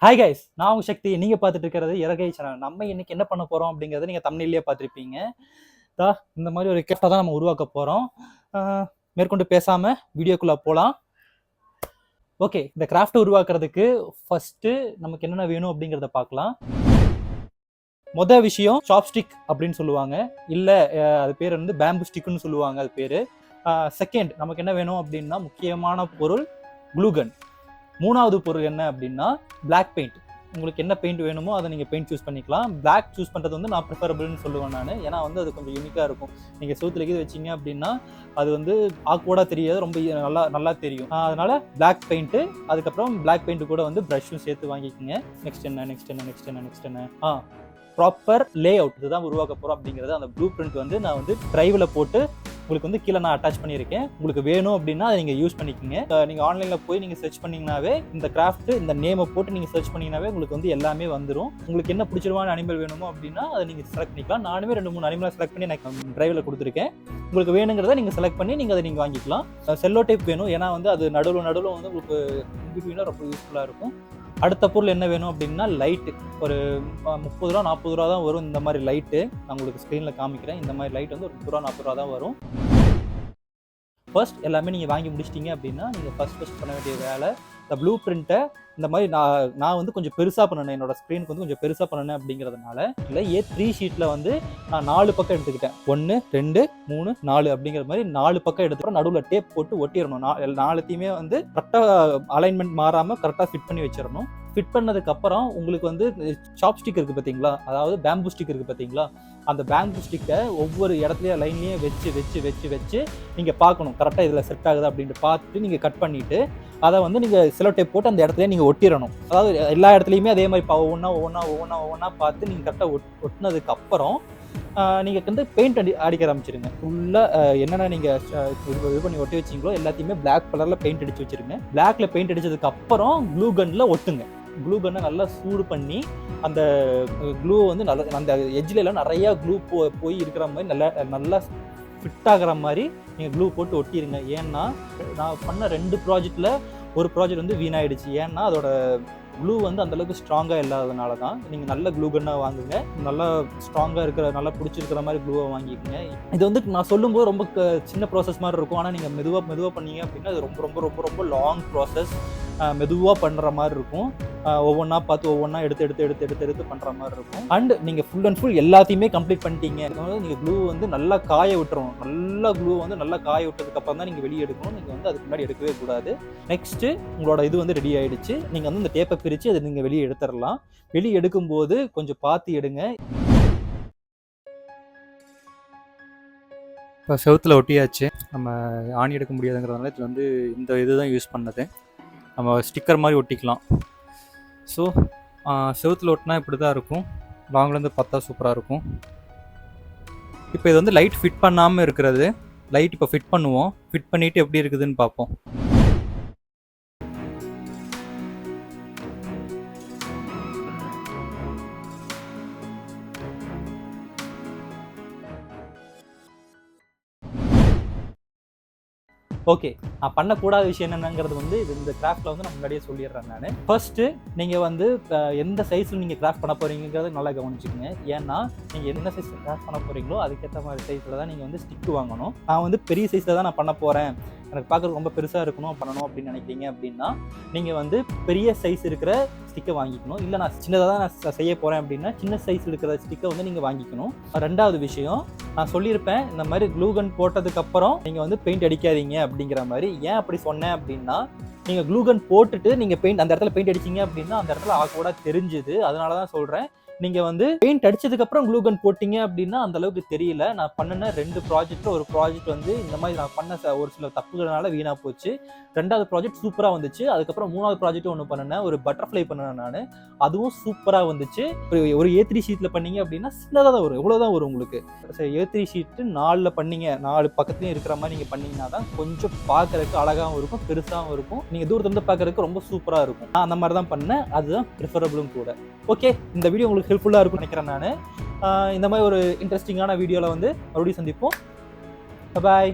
Hi guys, நான் உங்க சக்தி. நீங்க பார்த்துட்டு இருக்கிறது இறகை சேனல். நம்ம இன்னைக்கு என்ன பண்ண போறோம் அப்படிங்கறத நீங்க தம்ப்நெயிலே பார்த்திருப்பீங்க. இந்த மாதிரி ஒரு கிராஃப்டை தான் நம்ம உருவாக்க போறோம். மேற்கொண்டு பேசாம வீடியோக்குள்ள போலாம். ஓகே, இந்த கிராஃப்ட் உருவாக்குறதுக்கு ஃபர்ஸ்ட் நமக்கு என்னென்ன வேணும் அப்படிங்கறத பார்க்கலாம். மொதல் விஷயம் சாப்ஸ்டிக் அப்படின்னு சொல்லுவாங்க, இல்ல அது பேர் வந்து பேம்பு ஸ்டிக்னு சொல்லுவாங்க அது பேரு. செகண்ட், நமக்கு என்ன வேணும் அப்படின்னா முக்கியமான பொருள் க்ளூகன். மூணாவது பொருள் என்ன அப்படின்னா பிளாக் பெயிண்ட். உங்களுக்கு என்ன பெயிண்ட் வேணுமோ அதை நீங்கள் பெயிண்ட் சூஸ் பண்ணிக்கலாம். பிளாக் சூஸ் பண்ணுறது வந்து நான் ப்ரிஃபரபிள்னு சொல்லுவேன் நான். ஏன்னா வந்து அது கொஞ்சம் யூனிக்காக இருக்கும். நீங்கள் செவுத்துல இது வச்சிங்க அப்படின்னா அது வந்து ஆக்வர்டாக தெரியாது, ரொம்ப நல்லா தெரியும். அதனால பிளாக் பெயிண்ட்டு, அதுக்கப்புறம் பிளாக் பெயிண்ட் கூட வந்து ப்ரஷ்ஷும் சேர்த்து வாங்கிக்கோங்க. நெக்ஸ்ட் என்ன ப்ராப்பர் லே அவுட் இதுதான் உருவாக்க போகிறோம் அப்படிங்கிறது. அந்த ப்ளூ பிரிண்ட் வந்து நான் வந்து டிரைவில் போட்டு உங்களுக்கு வந்து கீழே நான் அட்டாச் பண்ணியிருக்கேன். உங்களுக்கு வேணும் அப்படின்னா அதை நீங்கள் யூஸ் பண்ணிக்கோங்க. நீங்கள் ஆன்லைனில் போய் நீங்கள் சர்ச் பண்ணிங்கனாவே இந்த கிராஃப்ட் இந்த நேமை போட்டு நீங்கள் சர்ச் பண்ணிங்கனாவே உங்களுக்கு வந்து எல்லாமே வந்துடும். உங்களுக்கு என்ன பிடிச்சிருவான அனிமல் வேணுமோ அப்படின்னா அதை நீங்கள் செலக்ட் பண்ணிக்கலாம். நானுமே 2-3 அனிமலை செலக்ட் பண்ணி எனக்கு டிரைவில் கொடுத்துருக்கேன். உங்களுக்கு வேணுங்கிறத நீங்கள் செலக்ட் பண்ணி நீங்கள் அதை நீங்கள் வாங்கிக்கலாம். செல்லோ டேப் வேணும், ஏன்னா வந்து அது நடுவில் வந்து உங்களுக்கு இன்பிட்வீனாக ரொம்ப யூஸ்ஃபுல்லாக இருக்கும். அடுத்த பொருள் என்ன வேணும் அப்படின்னா லைட்டு. ஒரு 30 ரூபா 40 ரூபா தான் வரும் இந்த மாதிரி லைட்டு. நான் உங்களுக்கு ஸ்க்ரீனில் காமிக்கிறேன். இந்த மாதிரி லைட் வந்து ஒரு 30 ரூபா 40 ரூபா தான் வரும். ஃபர்ஸ்ட் எல்லாமே நீங்கள் வாங்கி முடிச்சிட்டிங்க அப்படின்னா நீங்கள் ஃபர்ஸ்ட் பண்ண வேண்டிய வேலை இந்த ப்ளூ பிரிண்ட்டை இந்த மாதிரி நான் வந்து கொஞ்சம் பெருசாக பண்ணினேன். என்னோட ஸ்க்ரீனுக்கு வந்து கொஞ்சம் பெருசாக பண்ணினேன் அப்படிங்கிறதுனால இல்லை A3 ஷீட்டில் வந்து நான் 4 பக்கம் எடுத்துக்கிட்டேன். 1 2 3 4 அப்படிங்கிற மாதிரி 4 பக்கம் எடுத்துக்கிறோம். நடுவில் டேப் போட்டு ஒட்டிடணும். 4த்தையுமே வந்து கரெக்டாக அலைன்மெண்ட் மாறாமல் கரெக்டாக ஃபிட் பண்ணி வச்சிடணும். ஃபிட் பண்ணதுக்கு அப்புறம் உங்களுக்கு வந்து சாப்ஸ்டிக் இருக்குது பார்த்தீங்களா, அதாவது பேம்பு ஸ்டிக் இருக்குது பார்த்தீங்களா, அந்த பேம்பு ஸ்டிக்கை ஒவ்வொரு இடத்துலையும் லைன்லேயே வச்சு நீங்கள் பார்க்கணும் கரெக்டாக இதில் செட் ஆகுது அப்படின்ட்டு பார்த்துட்டு நீங்கள் கட் பண்ணிவிட்டு அதை வந்து நீங்கள் செலோ டேப் போட்டு அந்த இடத்துல நீங்கள் ஒட்டிடணும். அதாவது எல்லா இடத்துலையுமே அதே மாதிரி ஒவ்வொன்றா பார்த்து நீங்கள் கரெக்டாக ஒட்டினதுக்கு அப்புறம் நீங்கள் வந்து பெயிண்ட் அடிக்க ஆரம்பிச்சிருங்க. ஃபுல்லாக என்னென்ன நீங்கள் இது பண்ணி ஒட்டி வச்சிங்களோ எல்லாத்தையுமே பிளாக் கலரில் பெயிண்ட் அடித்து வச்சுருங்க. பிளாக்ல பெயிண்ட் அடித்ததுக்கு அப்புறம் க்ளூ கன்னில் ஒட்டுங்க. க்ளூ கன்னை நல்லா சூடு பண்ணி அந்த க்ளூ வந்து அந்த எட்ஜில் எல்லாம் நிறையா க்ளூ போய் இருக்கிற மாதிரி நல்லா ஃபிட் ஆகிற மாதிரி நீங்கள் க்ளூ போட்டு ஒட்டிடுங்க. ஏன்னா நான் பண்ண 2 ப்ராஜெக்டில் ஒரு ப்ராஜெக்ட் வந்து வீணாயிடுச்சு. ஏன்னா அதோட க்ளூ வந்து அந்தளவுக்கு ஸ்ட்ராங்காக இல்லாததுனால தான். நீங்கள் நல்ல க்ளூ கன்னாக வாங்குங்க, நல்லா ஸ்ட்ராங்காக இருக்கிற நல்லா பிடிச்சிருக்கிற மாதிரி க்ளூவை வாங்கிக்கோங்க. இது வந்து நான் சொல்லும்போது ரொம்ப சின்ன ப்ராசஸ் மாதிரி இருக்கும். ஆனால் நீங்கள் மெதுவாக பண்ணீங்க அப்படின்னா அது ரொம்ப ரொம்ப ரொம்ப ரொம்ப லாங் ப்ராசஸ். மெதுவாக பண்ணுற மாதிரி இருக்கும். ஒவ்வொன்றா பார்த்து ஒவ்வொன்றா எடுத்து பண்ணுற மாதிரி இருக்கும். அண்ட் நீங்கள் ஃபுல் அண்ட் ஃபுல் எல்லாத்தையுமே கம்ப்ளீட் பண்ணிட்டீங்க. நீங்கள் க்ளூ வந்து நல்லா காய விட்டுறணும். நல்லா க்ளூ வந்து நல்லா காய விட்டதுக்கப்புறம் தான் நீங்கள் வெளியே எடுக்கணும். நீங்கள் வந்து அதுக்கு முன்னாடி எடுக்கவே கூடாது. நெக்ஸ்ட்டு உங்களோட இது வந்து ரெடி ஆகிடுச்சு. நீங்கள் வந்து இந்த டேப்பை பிரித்து அதை நீங்கள் வெளியே எடுத்துடலாம். வெளியே எடுக்கும்போது கொஞ்சம் பார்த்து எடுங்க. இப்போ செவுத்தில் ஒட்டியாச்சு. நம்ம ஆணி எடுக்க முடியாதுங்கிறதுனால இதில் வந்து இந்த இதுதான் யூஸ் பண்ணது. நம்ம ஸ்டிக்கர் மாதிரி ஒட்டிக்கலாம். ஸோ செவுத்தில் ஒட்டினா இப்படி தான் இருக்கும். லாங்லேருந்து பார்த்தா சூப்பராக இருக்கும். இப்போ இது வந்து லைட் ஃபிட் பண்ணாமல் இருக்கிறது. லைட் இப்போ ஃபிட் பண்ணுவோம். ஃபிட் பண்ணிவிட்டு எப்படி இருக்குதுன்னு பார்ப்போம். ஓகே, நான் பண்ணக்கூடாத விஷயம் என்னங்கிறது வந்து இந்த கிராஃப்டில் வந்து நான் முன்னாடியே சொல்லிடுறேன் நான். ஃபர்ஸ்ட்டு நீங்கள் வந்து எந்த சைஸில் நீங்கள் கிராஃப்ட் பண்ண போகிறீங்கிறத நல்லா கவனிச்சுக்கோங்க. ஏன்னா நீங்கள் என்ன சைஸில் கிராஃப்ட் பண்ண போகிறீங்களோ அதுக்கேற்ற மாதிரி சைஸில் தான் நீங்கள் வந்து ஸ்டிக்கு வாங்கணும். நான் வந்து பெரிய சைஸில் தான் நான் பண்ண போகிறேன், எனக்கு பார்க்குறது ரொம்ப பெருசாக பண்ணணும் அப்படின்னு நினைக்கிறீங்க அப்படின்னா நீங்கள் வந்து பெரிய சைஸ் இருக்கிற ஸ்டிக்கை வாங்கிக்கணும். இல்லை நான் சின்னதாக தான் நான் செய்ய போகிறேன் அப்படின்னா சின்ன சைஸ் இருக்கிற ஸ்டிக்கை வந்து நீங்கள் வாங்கிக்கணும். ரெண்டாவது விஷயம், நான் சொல்லியிருப்பேன் இந்த மாதிரி க்ளூ கன் போட்டதுக்கப்புறம் நீங்கள் வந்து பெயிண்ட் அடிக்காதீங்க அப்படிங்கிற மாதிரி. ஏன் அப்படி சொன்னேன் அப்படின்னா நீங்கள் க்ளூ கன் போட்டுட்டு நீங்கள் பெயிண்ட் அந்த இடத்துல பெயிண்ட் அடிச்சிங்க அப்படின்னா அந்த இடத்துல ஆக்வர்டாக தெரிஞ்சுது. அதனால தான் சொல்கிறேன். நீங்கள் வந்து பெயிண்ட் அடிச்சதுக்கப்புறம் க்ளூ கன் போட்டிங்க அப்படின்னா அந்த அளவுக்கு தெரியல. நான் பண்ணின 2 ப்ராஜெக்டில் ஒரு ப்ராஜெக்ட் வந்து இந்த மாதிரி நான் பண்ண ஒரு சில தப்புகளால் வீணாக போச்சு. 2வது ப்ராஜெக்ட் சூப்பராக வந்துச்சு. அதுக்கப்புறம் 3வது ப்ராஜெக்ட் ஒன்று பண்ணினேன், ஒரு பட்டர்ஃப்ளை பண்ணினேன் நான். அதுவும் சூப்பராக வந்துச்சு. ஒரு A3 ஷீட்டில் பண்ணீங்க அப்படின்னா சின்னதாக தான் வரும், எவ்வளோதான் வரும் உங்களுக்கு. A3 ஷீட்டு 4ல் பண்ணீங்க, 4 பக்கத்துலையும் இருக்கிற மாதிரி நீங்கள் பண்ணிங்கன்னா தான் கொஞ்சம் பார்க்குறதுக்கு அழகாகவும் இருக்கும், பெருசாகவும் இருக்கும். நீங்கள் தூரத்துலேருந்து பார்க்குறதுக்கு ரொம்ப சூப்பராக இருக்கும். நான் அந்த மாதிரி தான் பண்ணேன். அதுதான் ப்ரிஃபரபிளும் கூட. ஓகே, இந்த வீடியோ உங்களுக்கு ஹெல்ப்ஃபுல்லாக இருக்கும்னு நினைக்கிறேன் நான். இந்த மாதிரி ஒரு இன்ட்ரெஸ்டிங்கான வீடியோவில் வந்து மறுபடியும் சந்திப்போம். பாய்.